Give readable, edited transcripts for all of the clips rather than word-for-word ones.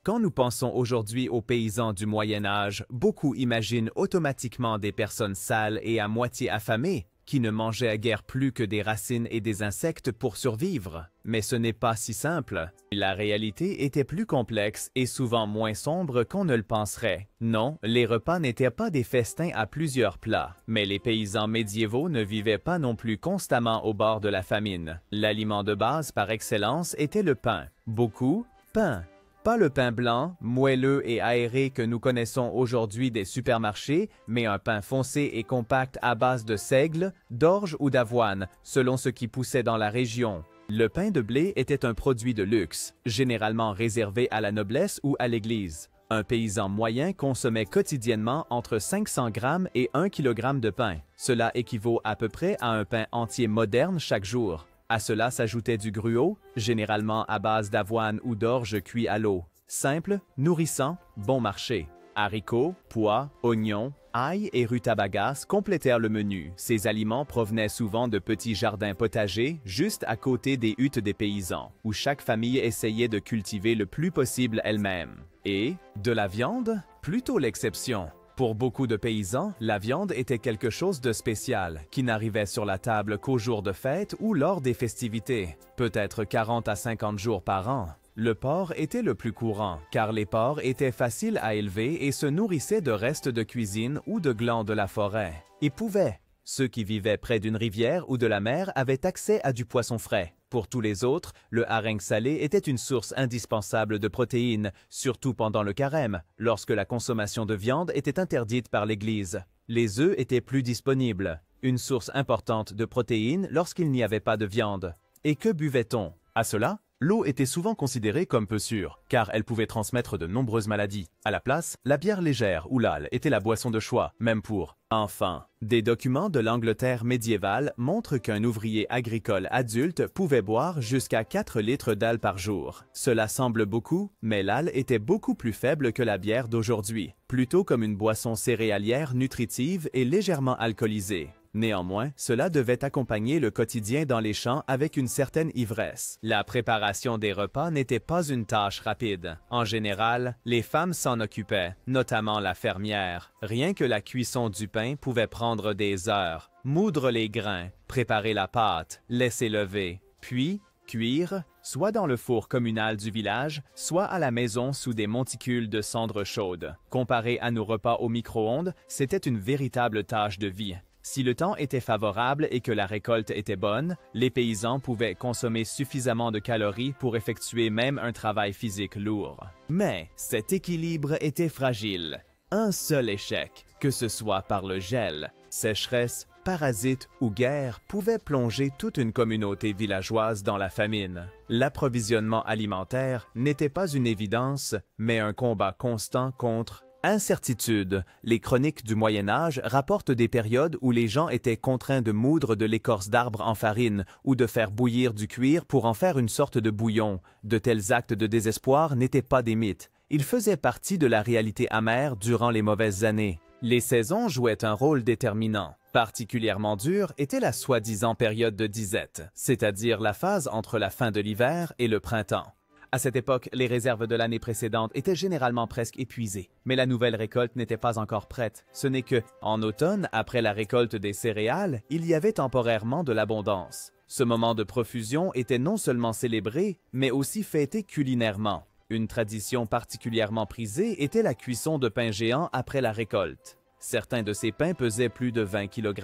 Quand nous pensons aujourd'hui aux paysans du Moyen Âge, beaucoup imaginent automatiquement des personnes sales et à moitié affamées, qui ne mangeaient guère plus que des racines et des insectes pour survivre. Mais ce n'est pas si simple. La réalité était plus complexe et souvent moins sombre qu'on ne le penserait. Non, les repas n'étaient pas des festins à plusieurs plats, mais les paysans médiévaux ne vivaient pas non plus constamment au bord de la famine. L'aliment de base par excellence était le pain. Beaucoup, pain. Pas le pain blanc, moelleux et aéré que nous connaissons aujourd'hui des supermarchés, mais un pain foncé et compact à base de seigle, d'orge ou d'avoine, selon ce qui poussait dans la région. Le pain de blé était un produit de luxe, généralement réservé à la noblesse ou à l'église. Un paysan moyen consommait quotidiennement entre 500 grammes et 1 kg de pain. Cela équivaut à peu près à un pain entier moderne chaque jour. À cela s'ajoutait du gruau, généralement à base d'avoine ou d'orge cuit à l'eau. Simple, nourrissant, bon marché. Haricots, pois, oignons, ail et rutabagas complétèrent le menu. Ces aliments provenaient souvent de petits jardins potagers, juste à côté des huttes des paysans, où chaque famille essayait de cultiver le plus possible elle-même. Et de la viande? Plutôt l'exception. Pour beaucoup de paysans, la viande était quelque chose de spécial, qui n'arrivait sur la table qu'aux jours de fête ou lors des festivités, peut-être 40 à 50 jours par an. Le porc était le plus courant, car les porcs étaient faciles à élever et se nourrissaient de restes de cuisine ou de glands de la forêt. Ils pouvaient. Ceux qui vivaient près d'une rivière ou de la mer avaient accès à du poisson frais. Pour tous les autres, le hareng salé était une source indispensable de protéines, surtout pendant le carême, lorsque la consommation de viande était interdite par l'Église. Les œufs étaient plus disponibles, une source importante de protéines lorsqu'il n'y avait pas de viande. Et que buvait-on? À cela, l'eau était souvent considérée comme peu sûre, car elle pouvait transmettre de nombreuses maladies. À la place, la bière légère ou l'âle était la boisson de choix, même pour. Enfin, des documents de l'Angleterre médiévale montrent qu'un ouvrier agricole adulte pouvait boire jusqu'à 4 litres d'âle par jour. Cela semble beaucoup, mais l'âle était beaucoup plus faible que la bière d'aujourd'hui, plutôt comme une boisson céréalière nutritive et légèrement alcoolisée. Néanmoins, cela devait accompagner le quotidien dans les champs avec une certaine ivresse. La préparation des repas n'était pas une tâche rapide. En général, les femmes s'en occupaient, notamment la fermière. Rien que la cuisson du pain pouvait prendre des heures. Moudre les grains, préparer la pâte, laisser lever, puis cuire, soit dans le four communal du village, soit à la maison sous des monticules de cendres chaudes. Comparé à nos repas au micro-ondes, c'était une véritable tâche de vie. Si le temps était favorable et que la récolte était bonne, les paysans pouvaient consommer suffisamment de calories pour effectuer même un travail physique lourd. Mais cet équilibre était fragile. Un seul échec, que ce soit par le gel, sécheresse, parasites ou guerre, pouvait plonger toute une communauté villageoise dans la famine. L'approvisionnement alimentaire n'était pas une évidence, mais un combat constant contre incertitude. Les chroniques du Moyen Âge rapportent des périodes où les gens étaient contraints de moudre de l'écorce d'arbre en farine ou de faire bouillir du cuir pour en faire une sorte de bouillon. De tels actes de désespoir n'étaient pas des mythes. Ils faisaient partie de la réalité amère durant les mauvaises années. Les saisons jouaient un rôle déterminant. Particulièrement dure était la soi-disant période de disette, c'est-à-dire la phase entre la fin de l'hiver et le printemps. À cette époque, les réserves de l'année précédente étaient généralement presque épuisées, mais la nouvelle récolte n'était pas encore prête. Ce n'est que, en automne, après la récolte des céréales, il y avait temporairement de l'abondance. Ce moment de profusion était non seulement célébré, mais aussi fêté culinairement. Une tradition particulièrement prisée était la cuisson de pain géant après la récolte. Certains de ces pains pesaient plus de 20 kg.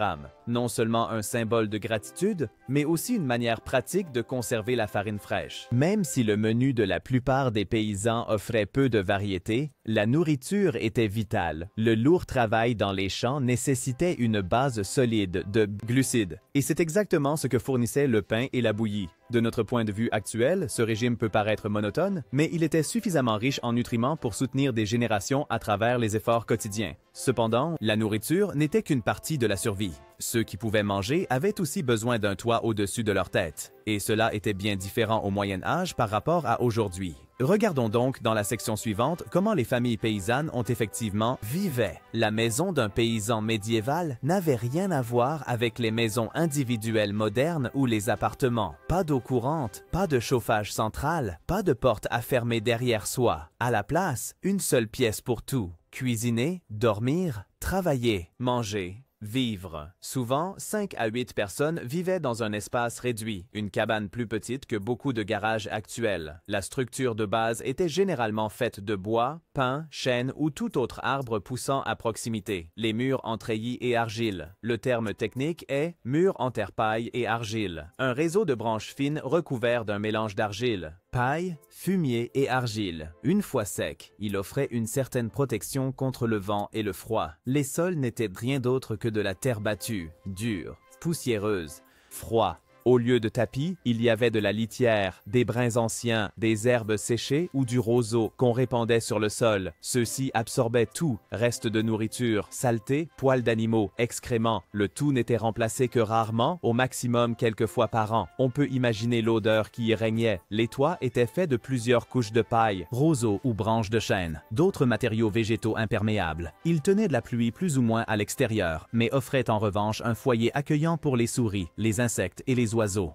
Non seulement un symbole de gratitude, mais aussi une manière pratique de conserver la farine fraîche. Même si le menu de la plupart des paysans offrait peu de variété, la nourriture était vitale. Le lourd travail dans les champs nécessitait une base solide de glucides. Et c'est exactement ce que fournissaient le pain et la bouillie. De notre point de vue actuel, ce régime peut paraître monotone, mais il était suffisamment riche en nutriments pour soutenir des générations à travers les efforts quotidiens. Cependant, la nourriture n'était qu'une partie de la survie. Ceux qui pouvaient manger avaient aussi besoin d'un toit au-dessus de leur tête. Et cela était bien différent au Moyen Âge par rapport à aujourd'hui. Regardons donc dans la section suivante comment les familles paysannes ont effectivement vivaient. La maison d'un paysan médiéval n'avait rien à voir avec les maisons individuelles modernes ou les appartements. Pas d'eau courante, pas de chauffage central, pas de porte à fermer derrière soi. À la place, une seule pièce pour tout. Cuisiner, dormir, travailler, manger. Vivre. Souvent, 5 à 8 personnes vivaient dans un espace réduit, une cabane plus petite que beaucoup de garages actuels. La structure de base était généralement faite de bois, pin, chêne ou tout autre arbre poussant à proximité. Les murs en treillis et argile. Le terme technique est mur en terre-paille et argile. Un réseau de branches fines recouvert d'un mélange d'argile. Paille, fumier et argile. Une fois sec, il offrait une certaine protection contre le vent et le froid. Les sols n'étaient rien d'autre que de la terre battue, dure, poussiéreuse, froid. Au lieu de tapis, il y avait de la litière, des brins anciens, des herbes séchées ou du roseau qu'on répandait sur le sol. Ceux-ci absorbaient tout, restes de nourriture, saleté, poils d'animaux, excréments. Le tout n'était remplacé que rarement, au maximum quelques fois par an. On peut imaginer l'odeur qui y régnait. Les toits étaient faits de plusieurs couches de paille, roseaux ou branches de chêne, d'autres matériaux végétaux imperméables. Ils tenaient de la pluie plus ou moins à l'extérieur, mais offraient en revanche un foyer accueillant pour les souris, les insectes et les oiseaux.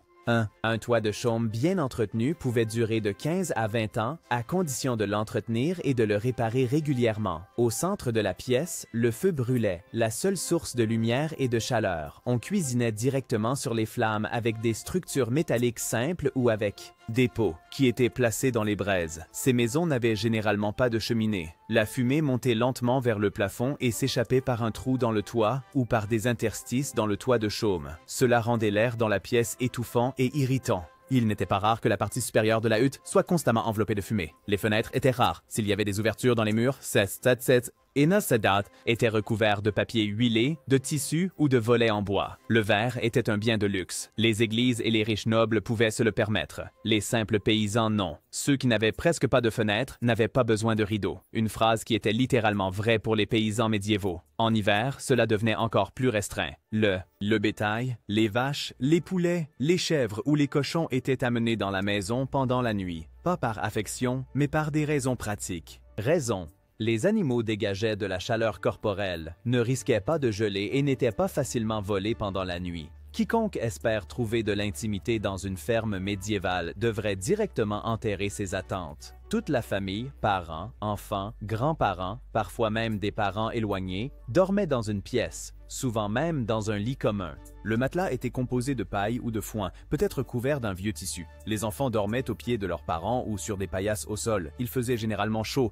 Un toit de chaume bien entretenu pouvait durer de 15 à 20 ans, à condition de l'entretenir et de le réparer régulièrement. Au centre de la pièce, le feu brûlait, la seule source de lumière et de chaleur. On cuisinait directement sur les flammes avec des structures métalliques simples ou avec des pots qui étaient placés dans les braises. Ces maisons n'avaient généralement pas de cheminée. La fumée montait lentement vers le plafond et s'échappait par un trou dans le toit ou par des interstices dans le toit de chaume. Cela rendait l'air dans la pièce étouffant et irritant. Il n'était pas rare que la partie supérieure de la hutte soit constamment enveloppée de fumée. Les fenêtres étaient rares. S'il y avait des ouvertures dans les murs, était recouvert de papier huilé, de tissu ou de volets en bois. Le verre était un bien de luxe. Les églises et les riches nobles pouvaient se le permettre. Les simples paysans, non. Ceux qui n'avaient presque pas de fenêtres n'avaient pas besoin de rideaux. Une phrase qui était littéralement vraie pour les paysans médiévaux. En hiver, cela devenait encore plus restreint. Le bétail, les vaches, les poulets, les chèvres ou les cochons étaient amenés dans la maison pendant la nuit. Pas par affection, mais par des raisons pratiques. Les animaux dégageaient de la chaleur corporelle, ne risquaient pas de geler et n'étaient pas facilement volés pendant la nuit. Quiconque espère trouver de l'intimité dans une ferme médiévale devrait directement enterrer ses attentes. Toute la famille, parents, enfants, grands-parents, parfois même des parents éloignés, dormait dans une pièce, souvent même dans un lit commun. Le matelas était composé de paille ou de foin, peut-être couvert d'un vieux tissu. Les enfants dormaient aux pieds de leurs parents ou sur des paillasses au sol. Il faisait généralement chaud,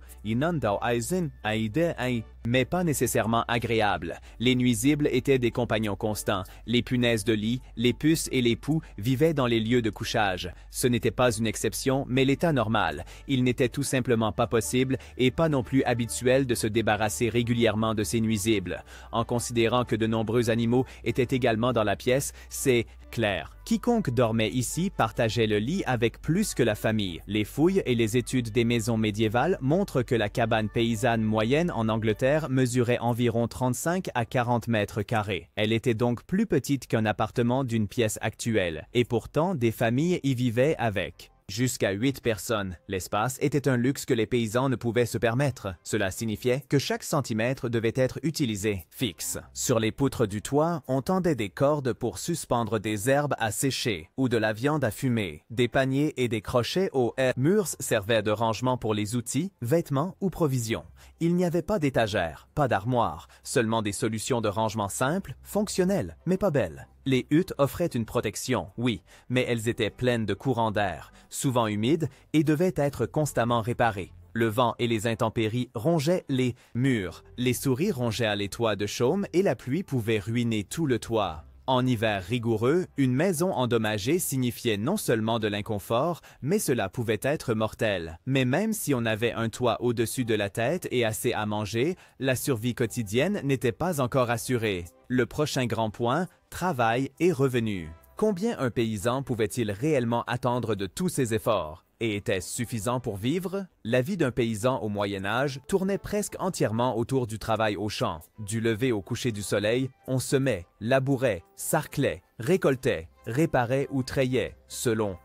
mais pas nécessairement agréable. Les nuisibles étaient des compagnons constants. Les punaises de lit, les puces et les poux vivaient dans les lieux de couchage. Ce n'était pas une exception, mais l'état normal. Il n'était tout simplement pas possible et pas non plus habituel de se débarrasser régulièrement de ces nuisibles. En considérant que de nombreux animaux étaient également dans la pièce, c'est clair. Quiconque dormait ici partageait le lit avec plus que la famille. Les fouilles et les études des maisons médiévales montrent que la cabane paysanne moyenne en Angleterre mesurait environ 35 à 40 mètres carrés. Elle était donc plus petite qu'un appartement d'une pièce actuelle, et pourtant des familles y vivaient avec. Jusqu'à 8 personnes. L'espace était un luxe que les paysans ne pouvaient se permettre. Cela signifiait que chaque centimètre devait être utilisé fixe. Sur les poutres du toit, on tendait des cordes pour suspendre des herbes à sécher ou de la viande à fumer. Des paniers et des crochets aux murs servaient de rangement pour les outils, vêtements ou provisions. Il n'y avait pas d'étagère, pas d'armoire, seulement des solutions de rangement simples, fonctionnelles, mais pas belles. Les huttes offraient une protection, oui, mais elles étaient pleines de courants d'air, souvent humides, et devaient être constamment réparées. Le vent et les intempéries rongeaient les murs, les souris rongeaient les toits de chaume et la pluie pouvait ruiner tout le toit. En hiver rigoureux, une maison endommagée signifiait non seulement de l'inconfort, mais cela pouvait être mortel. Mais même si on avait un toit au-dessus de la tête et assez à manger, la survie quotidienne n'était pas encore assurée. Le prochain grand point, travail et revenus. Combien un paysan pouvait-il réellement attendre de tous ces efforts? Et était-ce suffisant pour vivre? La vie d'un paysan au Moyen Âge tournait presque entièrement autour du travail au champ. Du lever au coucher du soleil, on semait, labourait, sarclait, récoltait, réparait ou trayait, selon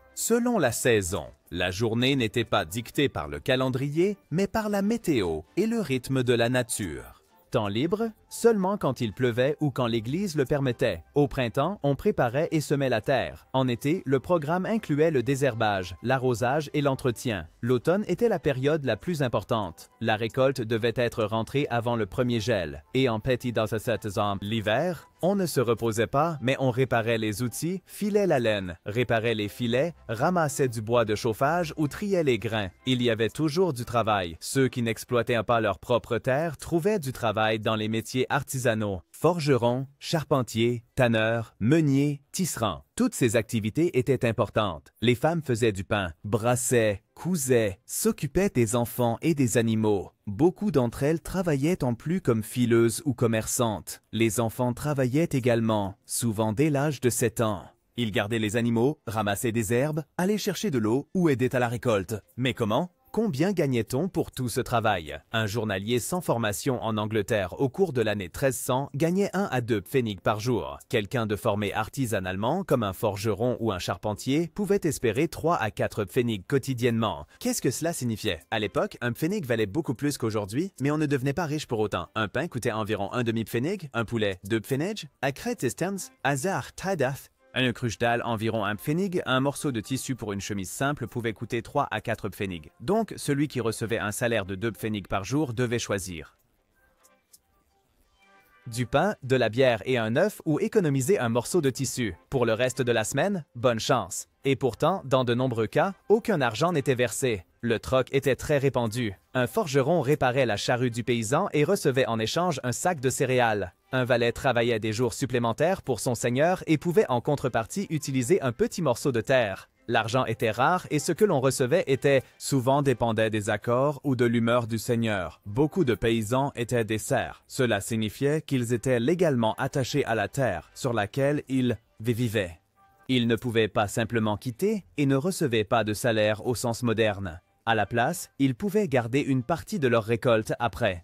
la saison. La journée n'était pas dictée par le calendrier, mais par la météo et le rythme de la nature. Temps libre, seulement quand il pleuvait ou quand l'Église le permettait. Au printemps, on préparait et semait la terre. En été, le programme incluait le désherbage, l'arrosage et l'entretien. L'automne était la période la plus importante. La récolte devait être rentrée avant le premier gel. Et en l'hiver, on ne se reposait pas, mais on réparait les outils, filait la laine, réparait les filets, ramassait du bois de chauffage ou triait les grains. Il y avait toujours du travail. Ceux qui n'exploitaient pas leur propre terre trouvaient du travail dans les métiers artisanaux. Forgerons, charpentiers, tanneurs, meuniers, tisserands. Toutes ces activités étaient importantes. Les femmes faisaient du pain, brassaient, cousaient, s'occupaient des enfants et des animaux. Beaucoup d'entre elles travaillaient en plus comme fileuses ou commerçantes. Les enfants travaillaient également, souvent dès l'âge de 7 ans. Ils gardaient les animaux, ramassaient des herbes, allaient chercher de l'eau ou aidaient à la récolte. Mais comment? Combien gagnait-on pour tout ce travail? Un journalier sans formation en Angleterre au cours de l'année 1300 gagnait 1 à 2 pfennigs par jour. Quelqu'un de formé artisanalement, comme un forgeron ou un charpentier, pouvait espérer 3 à 4 pfennigs quotidiennement. Qu'est-ce que cela signifiait? À l'époque, un pfennig valait beaucoup plus qu'aujourd'hui, mais on ne devenait pas riche pour autant. Un pain coûtait environ un demi-pfennig, un poulet 2 pfennigs, un cruche dalle environ un pfennig, un morceau de tissu pour une chemise simple pouvait coûter 3 à 4 pfennigs. Donc, celui qui recevait un salaire de 2 pfennigs par jour devait choisir du pain, de la bière et un œuf ou économiser un morceau de tissu. Pour le reste de la semaine, bonne chance. Et pourtant, dans de nombreux cas, aucun argent n'était versé. Le troc était très répandu. Un forgeron réparait la charrue du paysan et recevait en échange un sac de céréales. Un valet travaillait des jours supplémentaires pour son seigneur et pouvait en contrepartie utiliser un petit morceau de terre. L'argent était rare et ce que l'on recevait souvent dépendait des accords ou de l'humeur du seigneur. Beaucoup de paysans étaient des serfs. Cela signifiait qu'ils étaient légalement attachés à la terre sur laquelle ils vivaient. Ils ne pouvaient pas simplement quitter et ne recevaient pas de salaire au sens moderne. À la place, ils pouvaient garder une partie de leur récolte après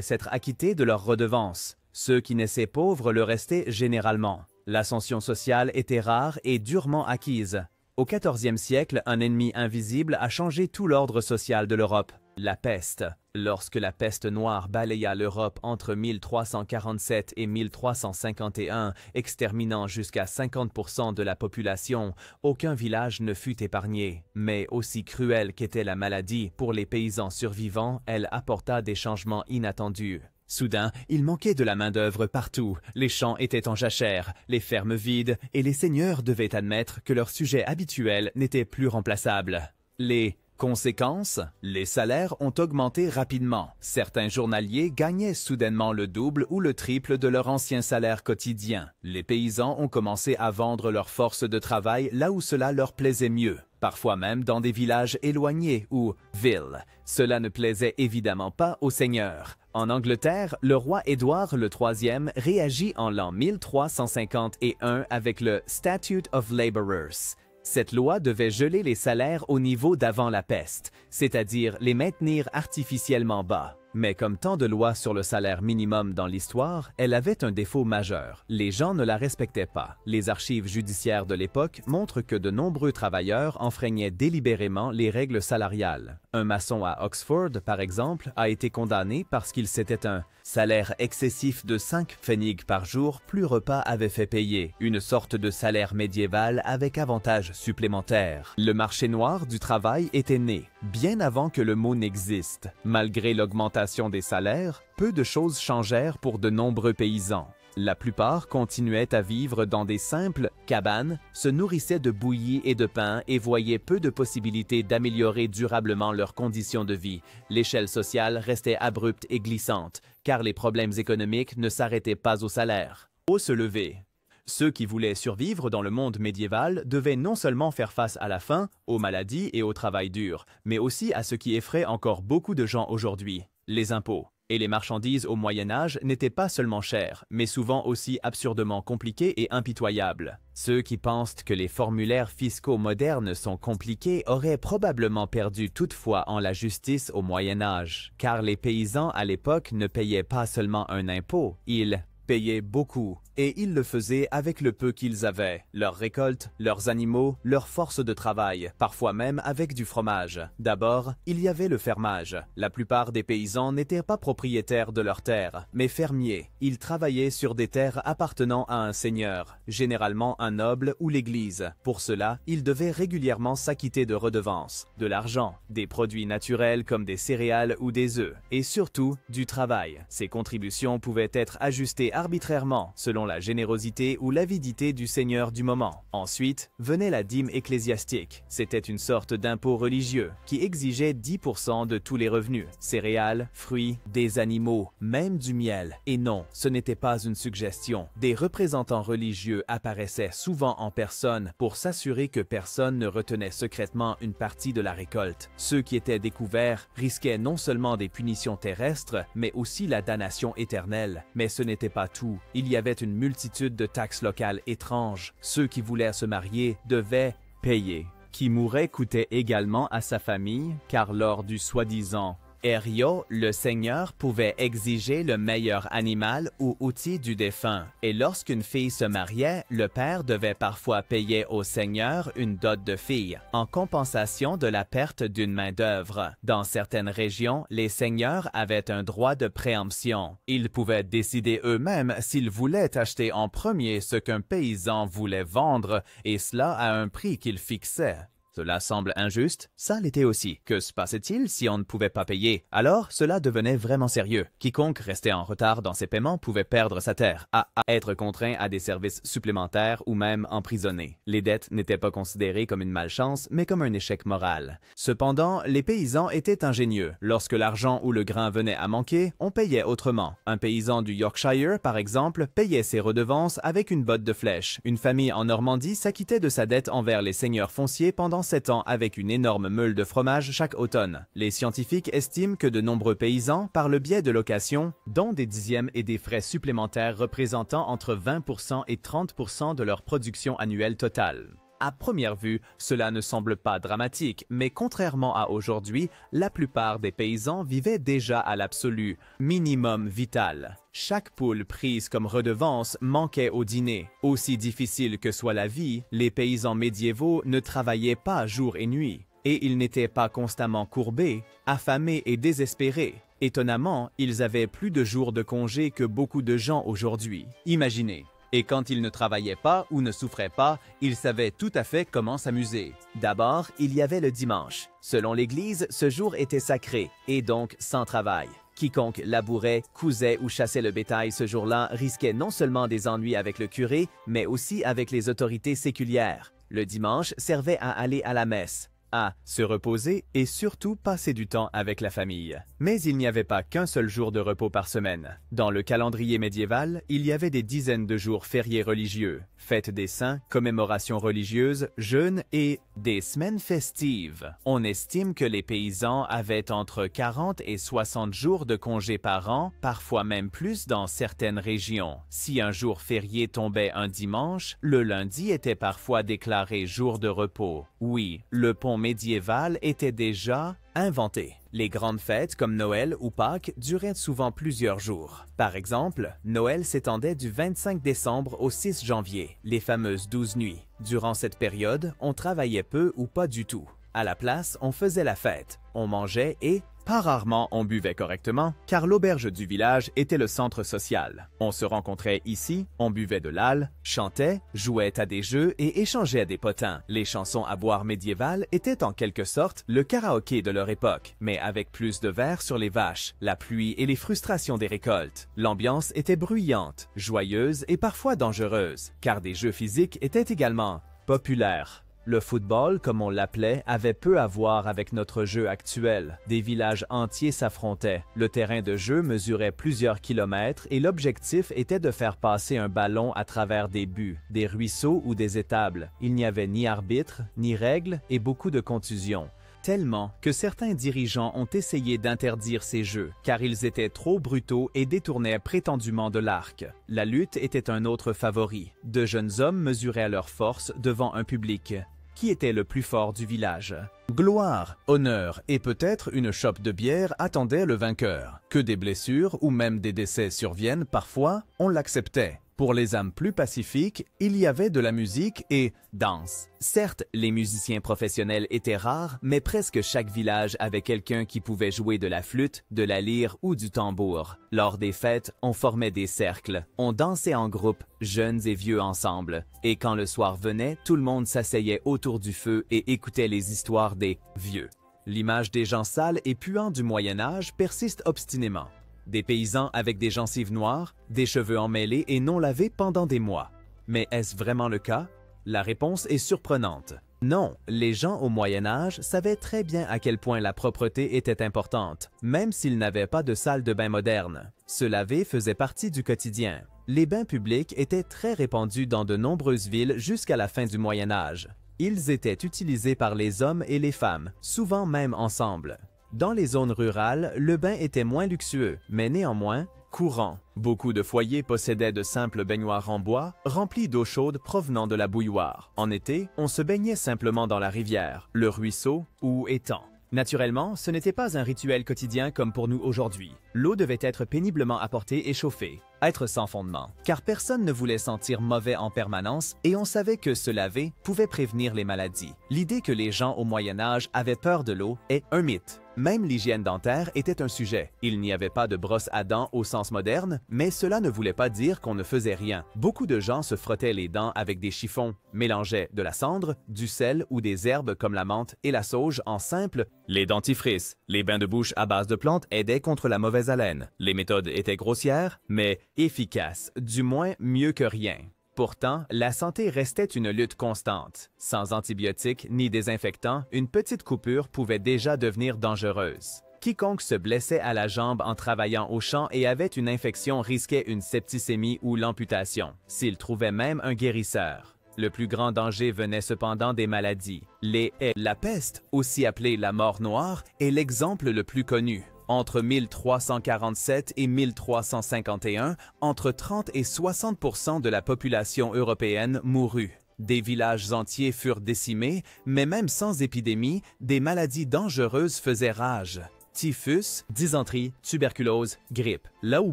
s'être acquittés de leurs redevances. Ceux qui naissaient pauvres le restaient généralement. L'ascension sociale était rare et durement acquise. Au XIVe siècle, un ennemi invisible a changé tout l'ordre social de l'Europe, la peste. Lorsque la peste noire balaya l'Europe entre 1347 et 1351, exterminant jusqu'à 50% de la population, aucun village ne fut épargné. Mais aussi cruelle qu'était la maladie, pour les paysans survivants, elle apporta des changements inattendus. Soudain, il manquait de la main-d'œuvre partout, les champs étaient en jachère, les fermes vides, et les seigneurs devaient admettre que leur sujet habituel n'était plus remplaçable. Les conséquences, les salaires ont augmenté rapidement. Certains journaliers gagnaient soudainement le double ou le triple de leur ancien salaire quotidien. Les paysans ont commencé à vendre leur force de travail là où cela leur plaisait mieux. Parfois même dans des villages éloignés ou villes. Cela ne plaisait évidemment pas aux seigneurs. En Angleterre, le roi Édouard III réagit en l'an 1351 avec le Statute of Labourers. Cette loi devait geler les salaires au niveau d'avant la peste, c'est-à-dire les maintenir artificiellement bas. Mais comme tant de lois sur le salaire minimum dans l'histoire, elle avait un défaut majeur. Les gens ne la respectaient pas. Les archives judiciaires de l'époque montrent que de nombreux travailleurs enfreignaient délibérément les règles salariales. Un maçon à Oxford, par exemple, a été condamné parce qu'il s'était un salaire excessif de 5 pfennigs par jour, plus repas avait fait payer, une sorte de salaire médiéval avec avantages supplémentaires. Le marché noir du travail était né, bien avant que le mot n'existe. Malgré l'augmentation des salaires, peu de choses changèrent pour de nombreux paysans. La plupart continuaient à vivre dans des simples cabanes, se nourrissaient de bouillie et de pain et voyaient peu de possibilités d'améliorer durablement leurs conditions de vie. L'échelle sociale restait abrupte et glissante, car les problèmes économiques ne s'arrêtaient pas au salaire. Au se lever. Ceux qui voulaient survivre dans le monde médiéval devaient non seulement faire face à la faim, aux maladies et au travail dur, mais aussi à ce qui effraie encore beaucoup de gens aujourd'hui, les impôts. Et les marchandises au Moyen Âge n'étaient pas seulement chères, mais souvent aussi absurdement compliquées et impitoyables. Ceux qui pensent que les formulaires fiscaux modernes sont compliqués auraient probablement perdu toute foi en la justice au Moyen Âge, car les paysans à l'époque ne payaient pas seulement un impôt, ils payaient beaucoup, et ils le faisaient avec le peu qu'ils avaient, leurs récoltes, leurs animaux, leur force de travail, parfois même avec du fromage. D'abord, il y avait le fermage. La plupart des paysans n'étaient pas propriétaires de leurs terres, mais fermiers. Ils travaillaient sur des terres appartenant à un seigneur, généralement un noble ou l'église. Pour cela, ils devaient régulièrement s'acquitter de redevances, de l'argent, des produits naturels comme des céréales ou des œufs, et surtout du travail. Ces contributions pouvaient être ajustées arbitrairement selon la générosité ou l'avidité du seigneur du moment. Ensuite, venait la dîme ecclésiastique. C'était une sorte d'impôt religieux qui exigeait 10% de tous les revenus, céréales, fruits, des animaux, même du miel. Et non, ce n'était pas une suggestion. Des représentants religieux apparaissaient souvent en personne pour s'assurer que personne ne retenait secrètement une partie de la récolte. Ceux qui étaient découverts risquaient non seulement des punitions terrestres, mais aussi la damnation éternelle. Mais ce n'était pas tout. Il y avait une multitude de taxes locales étranges. Ceux qui voulaient se marier devaient payer. Qui mourait coûtait également à sa famille, car lors du soi-disant Erio, le seigneur pouvait exiger le meilleur animal ou outil du défunt, et lorsqu'une fille se mariait, le père devait parfois payer au seigneur une dot de fille, en compensation de la perte d'une main-d'œuvre. Dans certaines régions, les seigneurs avaient un droit de préemption. Ils pouvaient décider eux-mêmes s'ils voulaient acheter en premier ce qu'un paysan voulait vendre, et cela à un prix qu'ils fixaient. Cela semble injuste, ça l'était aussi. Que se passait-il si on ne pouvait pas payer? Alors, cela devenait vraiment sérieux. Quiconque restait en retard dans ses paiements pouvait perdre sa terre, à être contraint à des services supplémentaires ou même emprisonné. Les dettes n'étaient pas considérées comme une malchance, mais comme un échec moral. Cependant, les paysans étaient ingénieux. Lorsque l'argent ou le grain venait à manquer, on payait autrement. Un paysan du Yorkshire, par exemple, payait ses redevances avec une botte de flèche. Une famille en Normandie s'acquittait de sa dette envers les seigneurs fonciers pendant 7 ans avec une énorme meule de fromage chaque automne. Les scientifiques estiment que de nombreux paysans, par le biais de locations, dont des dixièmes et des frais supplémentaires représentant entre 20% et 30% de leur production annuelle totale. À première vue, cela ne semble pas dramatique, mais contrairement à aujourd'hui, la plupart des paysans vivaient déjà à l'absolu minimum vital. Chaque poule prise comme redevance manquait au dîner. Aussi difficile que soit la vie, les paysans médiévaux ne travaillaient pas jour et nuit. Et ils n'étaient pas constamment courbés, affamés et désespérés. Étonnamment, ils avaient plus de jours de congé que beaucoup de gens aujourd'hui. Imaginez. Et quand ils ne travaillaient pas ou ne souffraient pas, ils savaient tout à fait comment s'amuser. D'abord, il y avait le dimanche. Selon l'Église, ce jour était sacré, et donc sans travail. Quiconque labourait, cousait ou chassait le bétail ce jour-là risquait non seulement des ennuis avec le curé, mais aussi avec les autorités séculières. Le dimanche servait à aller à la messe, à se reposer et surtout passer du temps avec la famille. Mais il n'y avait pas qu'un seul jour de repos par semaine. Dans le calendrier médiéval, il y avait des dizaines de jours fériés religieux, fêtes des saints, commémorations religieuses, jeûnes et des semaines festives. On estime que les paysans avaient entre 40 et 60 jours de congés par an, parfois même plus dans certaines régions. Si un jour férié tombait un dimanche, le lundi était parfois déclaré jour de repos. Oui, le pont médiéval était déjà inventé. Les grandes fêtes comme Noël ou Pâques duraient souvent plusieurs jours. Par exemple, Noël s'étendait du 25 décembre au 6 janvier, les fameuses 12 nuits. Durant cette période, on travaillait peu ou pas du tout. À la place, on faisait la fête, on mangeait et, pas rarement, on buvait correctement, car l'auberge du village était le centre social. On se rencontrait ici, on buvait de l'âle, chantait, jouait à des jeux et échangeait à des potins. Les chansons à boire médiévales étaient en quelque sorte le karaoké de leur époque, mais avec plus de vers sur les vaches, la pluie et les frustrations des récoltes. L'ambiance était bruyante, joyeuse et parfois dangereuse, car des jeux physiques étaient également populaires. Le football, comme on l'appelait, avait peu à voir avec notre jeu actuel. Des villages entiers s'affrontaient. Le terrain de jeu mesurait plusieurs kilomètres et l'objectif était de faire passer un ballon à travers des buts, des ruisseaux ou des étables. Il n'y avait ni arbitre, ni règles et beaucoup de contusions. tellement que certains dirigeants ont essayé d'interdire ces jeux, car ils étaient trop brutaux et détournaient prétendument de l'arc. La lutte était un autre favori. De jeunes hommes mesuraient leur force devant un public. Qui était le plus fort du village? Gloire, honneur et peut-être une chope de bière attendaient le vainqueur. Que des blessures ou même des décès surviennent parfois, on l'acceptait. Pour les âmes plus pacifiques, il y avait de la musique et danse. Certes, les musiciens professionnels étaient rares, mais presque chaque village avait quelqu'un qui pouvait jouer de la flûte, de la lyre ou du tambour. Lors des fêtes, on formait des cercles. On dansait en groupe, jeunes et vieux ensemble. Et quand le soir venait, tout le monde s'asseyait autour du feu et écoutait les histoires des vieux. L'image des gens sales et puants du Moyen Âge persiste obstinément. Des paysans avec des gencives noires, des cheveux emmêlés et non lavés pendant des mois. Mais est-ce vraiment le cas? La réponse est surprenante. Non, les gens au Moyen Âge savaient très bien à quel point la propreté était importante, même s'ils n'avaient pas de salle de bain moderne. Se laver faisait partie du quotidien. Les bains publics étaient très répandus dans de nombreuses villes jusqu'à la fin du Moyen Âge. Ils étaient utilisés par les hommes et les femmes, souvent même ensemble. Dans les zones rurales, le bain était moins luxueux, mais néanmoins courant. Beaucoup de foyers possédaient de simples baignoires en bois, remplis d'eau chaude provenant de la bouilloire. En été, on se baignait simplement dans la rivière, le ruisseau ou étang. Naturellement, ce n'était pas un rituel quotidien comme pour nous aujourd'hui. L'eau devait être péniblement apportée et chauffée, être sans fondement, car personne ne voulait sentir mauvais en permanence et on savait que se laver pouvait prévenir les maladies. L'idée que les gens au Moyen Âge avaient peur de l'eau est un mythe. Même l'hygiène dentaire était un sujet. Il n'y avait pas de brosse à dents au sens moderne, mais cela ne voulait pas dire qu'on ne faisait rien. Beaucoup de gens se frottaient les dents avec des chiffons, mélangeaient de la cendre, du sel ou des herbes comme la menthe et la sauge en simple. Les dentifrices, les bains de bouche à base de plantes aidaient contre la mauvaise haleine. Les méthodes étaient grossières, mais efficaces, du moins mieux que rien. Pourtant, la santé restait une lutte constante. Sans antibiotiques ni désinfectants, une petite coupure pouvait déjà devenir dangereuse. Quiconque se blessait à la jambe en travaillant au champ et avait une infection risquait une septicémie ou l'amputation, s'il trouvait même un guérisseur. Le plus grand danger venait cependant des maladies. La peste, aussi appelée la mort noire, est l'exemple le plus connu. Entre 1347 et 1351, entre 30 et 60% de la population européenne mourut. Des villages entiers furent décimés, mais même sans épidémie, des maladies dangereuses faisaient rage. Typhus, dysenterie, tuberculose, grippe. Là où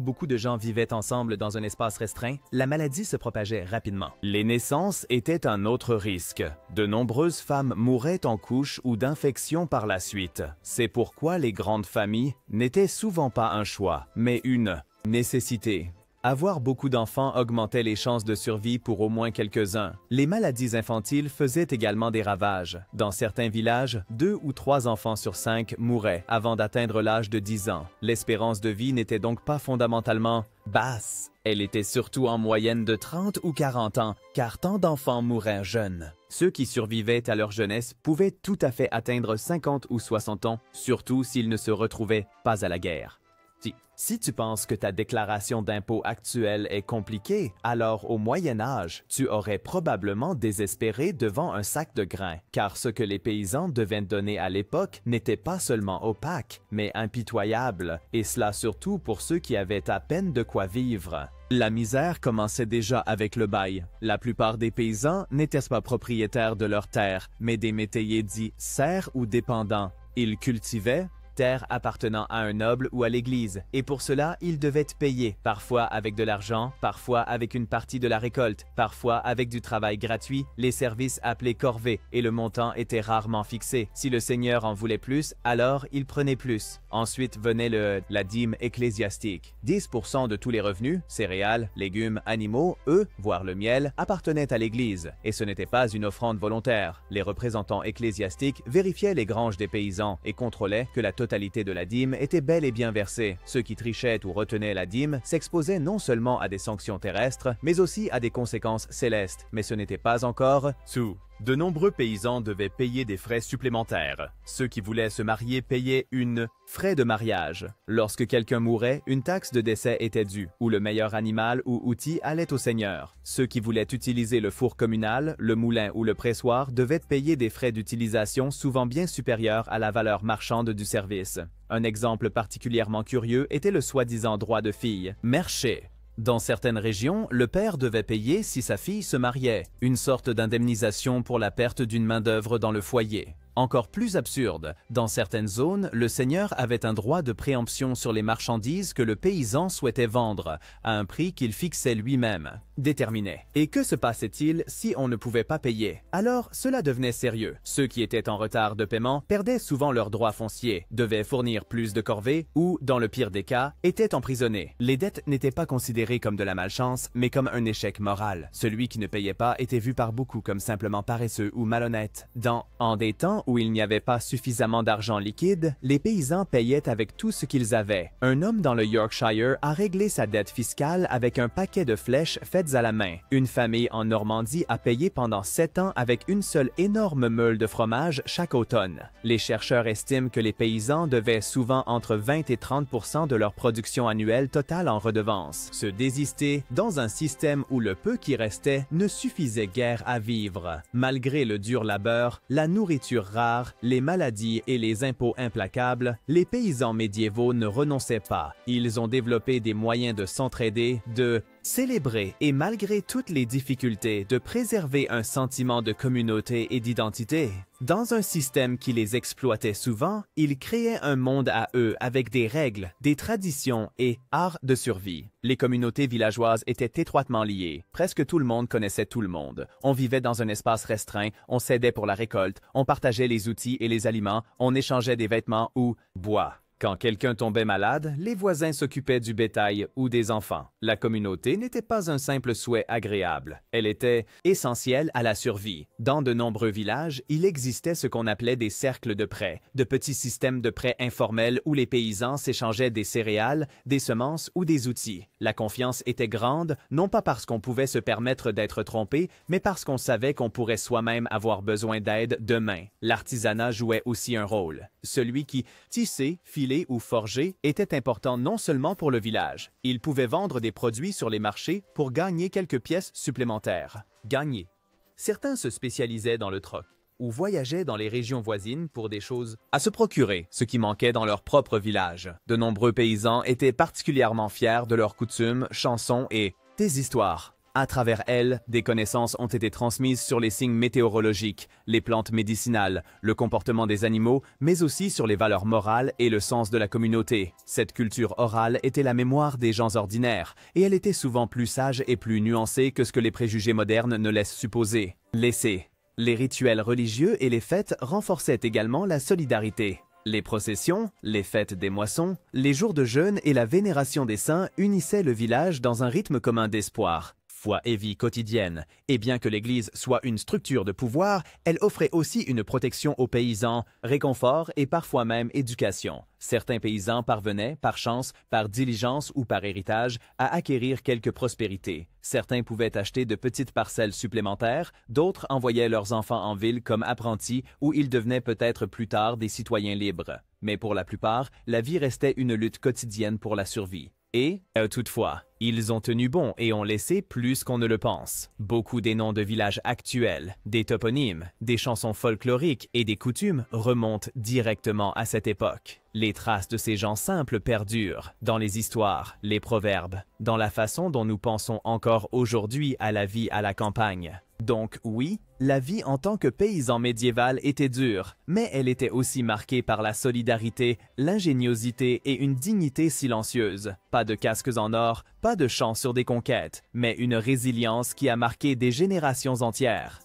beaucoup de gens vivaient ensemble dans un espace restreint, la maladie se propageait rapidement. Les naissances étaient un autre risque. De nombreuses femmes mouraient en couche ou d'infections par la suite. C'est pourquoi les grandes familles n'étaient souvent pas un choix, mais une nécessité. Avoir beaucoup d'enfants augmentait les chances de survie pour au moins quelques-uns. Les maladies infantiles faisaient également des ravages. Dans certains villages, 2 ou 3 enfants sur 5 mouraient avant d'atteindre l'âge de 10 ans. L'espérance de vie n'était donc pas fondamentalement basse. Elle était surtout en moyenne de 30 ou 40 ans, car tant d'enfants mouraient jeunes. Ceux qui survivaient à leur jeunesse pouvaient tout à fait atteindre 50 ou 60 ans, surtout s'ils ne se retrouvaient pas à la guerre. Si tu penses que ta déclaration d'impôt actuelle est compliquée, alors au Moyen Âge, tu aurais probablement désespéré devant un sac de grains, car ce que les paysans devaient donner à l'époque n'était pas seulement opaque, mais impitoyable, et cela surtout pour ceux qui avaient à peine de quoi vivre. La misère commençait déjà avec le bail. La plupart des paysans n'étaient pas propriétaires de leurs terres, mais des métayers dits serfs ou dépendants. Ils cultivaient, terre appartenant à un noble ou à l'Église, et pour cela, ils devaient payer, parfois avec de l'argent, parfois avec une partie de la récolte, parfois avec du travail gratuit, les services appelés corvées, et le montant était rarement fixé. Si le seigneur en voulait plus, alors il prenait plus. Ensuite venait la dîme ecclésiastique. 10% de tous les revenus, céréales, légumes, animaux, œufs, voire le miel, appartenaient à l'Église, et ce n'était pas une offrande volontaire. Les représentants ecclésiastiques vérifiaient les granges des paysans et contrôlaient que la totalité de la dîme était bel et bien versée. Ceux qui trichaient ou retenaient la dîme s'exposaient non seulement à des sanctions terrestres, mais aussi à des conséquences célestes. Mais ce n'était pas encore tout. De nombreux paysans devaient payer des frais supplémentaires. Ceux qui voulaient se marier payaient une frais de mariage. Lorsque quelqu'un mourait, une taxe de décès était due, ou le meilleur animal ou outil allait au seigneur. Ceux qui voulaient utiliser le four communal, le moulin ou le pressoir devaient payer des frais d'utilisation souvent bien supérieurs à la valeur marchande du service. Un exemple particulièrement curieux était le soi-disant droit de fille, merché. Dans certaines régions, le père devait payer si sa fille se mariait, une sorte d'indemnisation pour la perte d'une main-d'œuvre dans le foyer. Encore plus absurde, dans certaines zones, le seigneur avait un droit de préemption sur les marchandises que le paysan souhaitait vendre, à un prix qu'il fixait lui-même, déterminé. Et que se passait-il si on ne pouvait pas payer? Alors, cela devenait sérieux. Ceux qui étaient en retard de paiement perdaient souvent leurs droits fonciers, devaient fournir plus de corvées ou, dans le pire des cas, étaient emprisonnés. Les dettes n'étaient pas considérées comme de la malchance, mais comme un échec moral. Celui qui ne payait pas était vu par beaucoup comme simplement paresseux ou malhonnête. En des temps où il n'y avait pas suffisamment d'argent liquide, les paysans payaient avec tout ce qu'ils avaient. Un homme dans le Yorkshire a réglé sa dette fiscale avec un paquet de flèches faites à la main. Une famille en Normandie a payé pendant 7 ans avec une seule énorme meule de fromage chaque automne. Les chercheurs estiment que les paysans devaient souvent entre 20 et 30% de leur production annuelle totale en redevances. Se désister dans un système où le peu qui restait ne suffisait guère à vivre. Malgré le dur labeur, la nourriture rare, les maladies et les impôts implacables, les paysans médiévaux ne renonçaient pas. Ils ont développé des moyens de s'entraider, de célébrer et malgré toutes les difficultés, de préserver un sentiment de communauté et d'identité. Dans un système qui les exploitait souvent, ils créaient un monde à eux avec des règles, des traditions et art de survie. Les communautés villageoises étaient étroitement liées. Presque tout le monde connaissait tout le monde. On vivait dans un espace restreint, on s'aidait pour la récolte, on partageait les outils et les aliments, on échangeait des vêtements ou bois. Quand quelqu'un tombait malade, les voisins s'occupaient du bétail ou des enfants. La communauté n'était pas un simple souhait agréable. Elle était essentielle à la survie. Dans de nombreux villages, il existait ce qu'on appelait des cercles de prêt, de petits systèmes de prêt informels où les paysans s'échangeaient des céréales, des semences ou des outils. La confiance était grande, non pas parce qu'on pouvait se permettre d'être trompé, mais parce qu'on savait qu'on pourrait soi-même avoir besoin d'aide demain. L'artisanat jouait aussi un rôle. Celui qui tissait, filait ou forger était important non seulement pour le village. Il pouvait vendre des produits sur les marchés pour gagner quelques pièces supplémentaires. Gagner. Certains se spécialisaient dans le troc ou voyageaient dans les régions voisines pour des choses à se procurer, ce qui manquait dans leur propre village. De nombreux paysans étaient particulièrement fiers de leurs coutumes, chansons et des histoires. À travers elles, des connaissances ont été transmises sur les signes météorologiques, les plantes médicinales, le comportement des animaux, mais aussi sur les valeurs morales et le sens de la communauté. Cette culture orale était la mémoire des gens ordinaires, et elle était souvent plus sage et plus nuancée que ce que les préjugés modernes ne laissent supposer. Les rituels religieux et les fêtes renforçaient également la solidarité. Les processions, les fêtes des moissons, les jours de jeûne et la vénération des saints unissaient le village dans un rythme commun d'espoir. Foi et vie quotidienne, et bien que l'Église soit une structure de pouvoir, elle offrait aussi une protection aux paysans, réconfort et parfois même éducation. Certains paysans parvenaient, par chance, par diligence ou par héritage, à acquérir quelque prospérité. Certains pouvaient acheter de petites parcelles supplémentaires, d'autres envoyaient leurs enfants en ville comme apprentis où ils devenaient peut-être plus tard des citoyens libres. Mais pour la plupart, la vie restait une lutte quotidienne pour la survie. Et, toutefois, ils ont tenu bon et ont laissé plus qu'on ne le pense. Beaucoup des noms de villages actuels, des toponymes, des chansons folkloriques et des coutumes remontent directement à cette époque. Les traces de ces gens simples perdurent dans les histoires, les proverbes, dans la façon dont nous pensons encore aujourd'hui à la vie à la campagne. Donc oui, la vie en tant que paysan médiéval était dure, mais elle était aussi marquée par la solidarité, l'ingéniosité et une dignité silencieuse. Pas de casques en or, pas de chants sur des conquêtes, mais une résilience qui a marqué des générations entières.